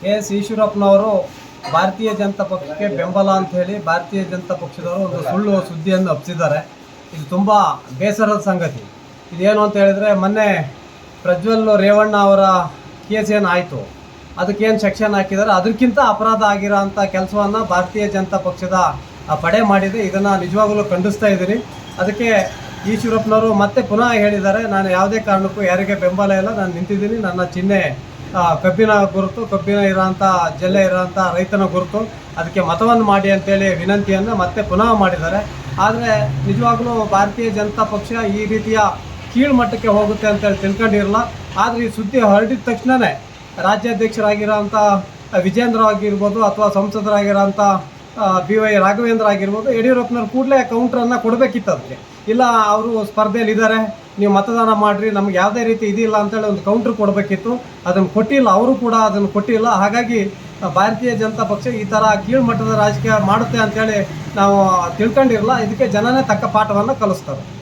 K S ಈಶ್ವರಪ್ಪನವರು ಭಾರತೀಯ ಜನತಾ ಪಕ್ಷಕ್ಕೆ ಬೆಂಬಲ ಅಂತ ಹೇಳಿ ಭಾರತೀಯ ಜನತಾ ಪಕ್ಷದವರು ಒಂದು ಸುಳ್ಳು ಸುದ್ದಿಯನ್ನು ಹಬ್ಬಿಸಿದ್ದಾರೆ. ಇದು ತುಂಬ ಬೇಸರದ ಸಂಗತಿ. ಇದೇನು ಅಂತ ಹೇಳಿದರೆ, ಮೊನ್ನೆ ಪ್ರಜ್ವಲ್ ರೇವಣ್ಣ ಅವರ ಕೇಸ್ ಏನಾಯಿತು, ಅದಕ್ಕೇನು ಸೆಕ್ಷನ್ ಹಾಕಿದ್ದಾರೆ, ಅದಕ್ಕಿಂತ ಅಪರಾಧ ಆಗಿರೋ ಅಂಥ ಕೆಲಸವನ್ನು ಭಾರತೀಯ ಜನತಾ ಪಕ್ಷದ ಪಡೆ ಮಾಡಿದೆ. ಇದನ್ನು ನಿಜವಾಗಲೂ ಖಂಡಿಸ್ತಾ ಇದ್ದೀನಿ. ಅದಕ್ಕೆ ಈಶ್ವರಪ್ಪನವರು ಮತ್ತೆ ಪುನಃ ಹೇಳಿದ್ದಾರೆ, ನಾನು ಯಾವುದೇ ಕಾರಣಕ್ಕೂ ಯಾರಿಗೆ ಬೆಂಬಲ ಇಲ್ಲ, ನಾನು ನಿಂತಿದ್ದೀನಿ, ನನ್ನ ಚಿಹ್ನೆ ಕಬ್ಬಿನ ಗುರುತು, ಕಬ್ಬಿನ ಇರೋಂಥ ಜಲ್ಲೆ ಇರೋಂಥ ರೈತನ ಗುರುತು, ಅದಕ್ಕೆ ಮತವನ್ನು ಮಾಡಿ ಅಂತೇಳಿ ವಿನಂತಿಯನ್ನು ಮತ್ತೆ ಪುನಃ ಮಾಡಿದ್ದಾರೆ. ಆದರೆ ನಿಜವಾಗ್ಲೂ ಭಾರತೀಯ ಜನತಾ ಪಕ್ಷ ಈ ರೀತಿಯ ಕೀಳ್ಮಟ್ಟಕ್ಕೆ ಹೋಗುತ್ತೆ ಅಂತೇಳಿ ತಿಳ್ಕೊಂಡಿರಲ್ಲ. ಆದರೆ ಈ ಸುದ್ದಿ ಹರಡಿದ ತಕ್ಷಣವೇ ರಾಜ್ಯಾಧ್ಯಕ್ಷರಾಗಿರೋಂಥ ವಿಜೇಂದ್ರ ಆಗಿರ್ಬೋದು ಅಥವಾ ಸಂಸದರಾಗಿರೋಂಥ BY ರಾಘವೇಂದ್ರ ಆಗಿರ್ಬೋದು, ಯಡಿಯೂರಪ್ಪನವ್ರು ಕೂಡಲೇ ಕೌಂಟ್ರನ್ನು ಕೊಡಬೇಕಿತ್ತು. ಅದಕ್ಕೆ ಇಲ್ಲ, ಅವರು ಸ್ಪರ್ಧೆಯಲ್ಲಿ ಇದ್ದಾರೆ, ನೀವು ಮತದಾನ ಮಾಡಿರಿ, ನಮ್ಗೆ ಯಾವುದೇ ರೀತಿ ಇದಿಲ್ಲ ಅಂತೇಳಿ ಒಂದು ಕೌಂಟ್ರ್ ಕೊಡಬೇಕಿತ್ತು. ಅದನ್ನು ಕೊಟ್ಟಿಲ್ಲ, ಅವರು ಕೂಡ ಅದನ್ನು ಕೊಟ್ಟಿಲ್ಲ. ಹಾಗಾಗಿ ಭಾರತೀಯ ಜನತಾ ಪಕ್ಷ ಈ ಥರ ಕೀಳ್ಮಟ್ಟದ ರಾಜಕೀಯ ಮಾಡುತ್ತೆ ಅಂಥೇಳಿ ನಾವು ತಿಳ್ಕೊಂಡಿರಲ್ಲ. ಇದಕ್ಕೆ ಜನನೇ ತಕ್ಕ ಪಾಠವನ್ನು ಕಲಿಸ್ತಾರೆ.